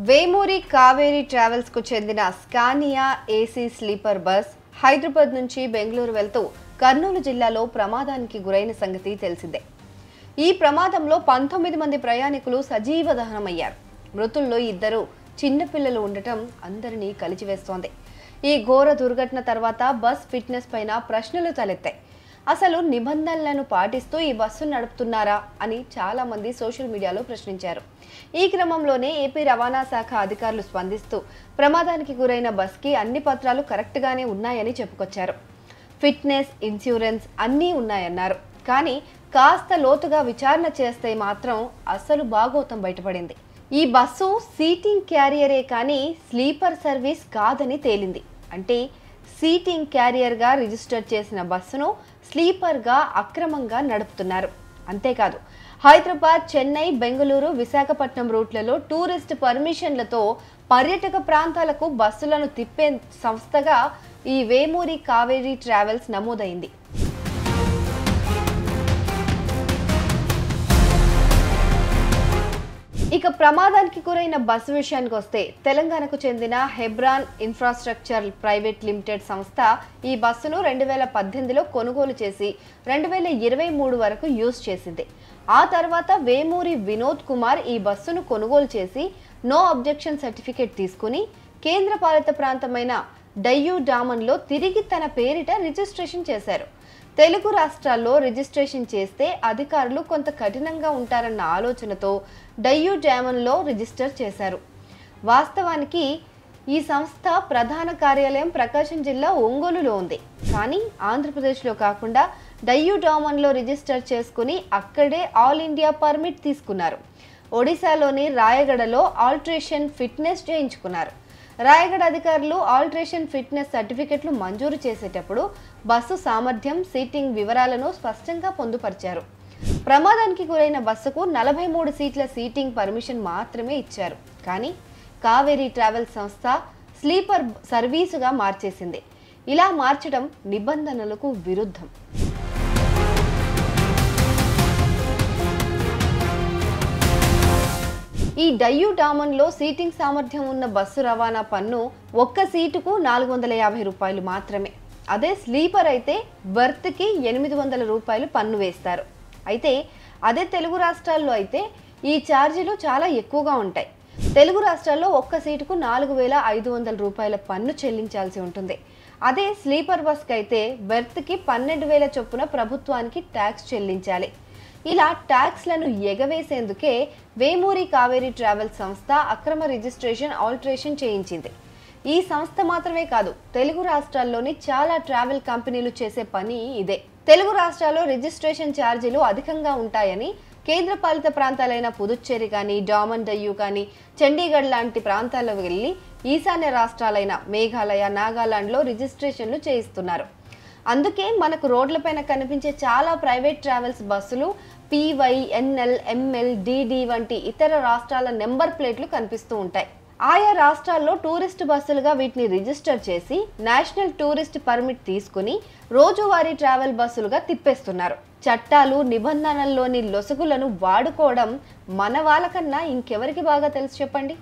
Vemuri Kaveri travels కు చెందిన Scania AC sleeper bus Hyderabad నుంచి బెంగళూరు వెళ్తూ కర్నూలు జిల్లాలో ప్రమాదానికి గురైన సంగతి తెలిసిందే. ఈ ప్రమాదంలో 19 మంది ప్రయాణికులు సజీవ దహనమయ్యారు. మృతుల్లో 2 చిన్నపిల్లలు ఉండటం అందరినీ కలిచివేస్తోంది. ఈ ఘోర దుర్ఘటన తర్వాత బస్ ఫిట్నెస్ పైన ప్రశ్నలు తలెత్తాయి. అసలు నిబంధనలను పాటిస్తూ ఈ బస్సు నడుపుతున్నారా అని చాలా మంది సోషల్ మీడియాలో ప్రశ్నించారు. ఈ క్రమంలోనే ఏపీ రవాణా శాఖ అధికారులు స్పందిస్తూ ప్రమాదానికి గురైన బస్కి అన్ని పత్రాలు కరెక్ట్ గానే ఉన్నాయని చెప్పుకొచ్చారు. ఫిట్నెస్, ఇన్సూరెన్స్ అన్నీ ఉన్నాయన్నారు. కానీ కాస్త లోతుగా విచారణ చేస్తే మాత్రం అసలు బాగోతం బయటపడింది. ఈ బస్సు సీటింగ్ క్యారియరే కానీ స్లీపర్ సర్వీస్ కాదని తేలింది. అంటే సీటింగ్ క్యారియర్గా రిజిస్టర్ చేసిన బస్సును స్లీపర్గా అక్రమంగా నడుపుతున్నారు. అంతేకాదు హైదరాబాద్, చెన్నై, బెంగళూరు, విశాఖపట్నం రూట్లలో టూరిస్ట్ పర్మిషన్లతో పర్యాటక ప్రాంతాలకు బస్సులను తిప్పే సంస్థగా ఈ వేమూరి కావేరి ట్రావెల్స్ నమోదైంది. ఇక ప్రమాదానికి గురైన బస్సు విషయానికి వస్తే తెలంగాణకు చెందిన హెబ్రాన్ ఇన్ఫ్రాస్ట్రక్చర్ ప్రైవేట్ లిమిటెడ్ సంస్థ ఈ బస్సును 2018లో కొనుగోలు చేసి 2023 వరకు యూజ్ చేసింది. ఆ తర్వాత వేమూరి వినోద్ కుమార్ ఈ బస్సును కొనుగోలు చేసి నో అబ్జెక్షన్ సర్టిఫికేట్ తీసుకుని కేంద్రపాలిత ప్రాంతమైన డయ్యూ డామన్లో తిరిగి తన పేరిట రిజిస్ట్రేషన్ చేశారు. తెలుగు రాష్ట్రాల్లో రిజిస్ట్రేషన్ చేస్తే అధికారులు కొంత కఠినంగా ఉంటారన్న ఆలోచనతో డయ్యూ డామన్లో రిజిస్టర్ చేశారు. వాస్తవానికి ఈ సంస్థ ప్రధాన కార్యాలయం ప్రకాశం జిల్లా ఒంగోలులో ఉంది. కానీ ఆంధ్రప్రదేశ్లో కాకుండా డయ్యూ డామన్లో రిజిస్టర్ చేసుకుని అక్కడే ఆల్ ఇండియా పర్మిట్ తీసుకున్నారు. ఒడిశాలోని రాయగడలో ఆల్ట్రేషన్ ఫిట్నెస్ చేయించుకున్నారు. రాయగడ అధికారులు ఆల్ట్రేషన్ ఫిట్నెస్ సర్టిఫికెట్లు మంజూరు చేసేటప్పుడు బస్సు సామర్థ్యం, సీటింగ్ వివరాలను స్పష్టంగా పొందుపరిచారు. ప్రమాదానికి గురైన బస్సుకు 43 సీట్ల సీటింగ్ పర్మిషన్ మాత్రమే ఇచ్చారు. కానీ కావేరీ ట్రావెల్స్ సంస్థ స్లీపర్ సర్వీసుగా మార్చేసింది. ఇలా మార్చడం నిబంధనలకు విరుద్ధం. ఈ డయ్యూ డామన్లో సీటింగ్ సామర్థ్యం ఉన్న బస్సు రవాణా పన్ను ఒక్క సీటుకు 450 రూపాయలు మాత్రమే. అదే స్లీపర్ అయితే బర్త్కి 800 రూపాయలు పన్ను వేస్తారు. అయితే అదే తెలుగు రాష్ట్రాల్లో అయితే ఈ ఛార్జీలు చాలా ఎక్కువగా ఉంటాయి. తెలుగు రాష్ట్రాల్లో ఒక్క సీటుకు 4500 రూపాయల పన్ను చెల్లించాల్సి ఉంటుంది. అదే స్లీపర్ బస్కి అయితే బెర్త్కి 12,000 చొప్పున ప్రభుత్వానికి ట్యాక్స్ చెల్లించాలి. ఇలా ట్యాక్స్లను ఎగవేసేందుకే వేమూరి కావేరి ట్రావెల్స్ సంస్థ అక్రమ రిజిస్ట్రేషన్, ఆల్ట్రేషన్ చేయించింది. ఈ సంస్థ మాత్రమే కాదు, తెలుగు రాష్ట్రాల్లోని చాలా ట్రావెల్ కంపెనీలు చేసే పని ఇదే. తెలుగు రాష్ట్రాల్లో రిజిస్ట్రేషన్ ఛార్జీలు అధికంగా ఉంటాయని కేంద్రపాలిత ప్రాంతాలైన పుదుచ్చేరి కానీ, డామన్ డయ్యూ కానీ, చండీగఢ్ లాంటి ప్రాంతాలకు వెళ్ళి ఈశాన్య రాష్ట్రాలైన మేఘాలయ, నాగాలాండ్లో రిజిస్ట్రేషన్లు చేయిస్తున్నారు. అందుకే మనకు రోడ్లపైన కనిపించే చాలా ప్రైవేట్ ట్రావెల్స్ బస్సులు PY, NL, ML, DD వంటి ఇతర రాష్ట్రాల నెంబర్ ప్లేట్లు కనిపిస్తూ ఉంటాయి. ఆయా రాష్ట్రాల్లో టూరిస్ట్ బస్సులుగా వీటిని రిజిస్టర్ చేసి నేషనల్ టూరిస్ట్ పర్మిట్ తీసుకుని రోజువారీ ట్రావెల్ బస్సులుగా తిప్పేస్తున్నారు. చట్టాలు, నిబంధనల్లోని లొసుగులను వాడుకోవడం మన వాళ్ళకన్నా ఇంకెవరికి బాగా తెలుసు చెప్పండి.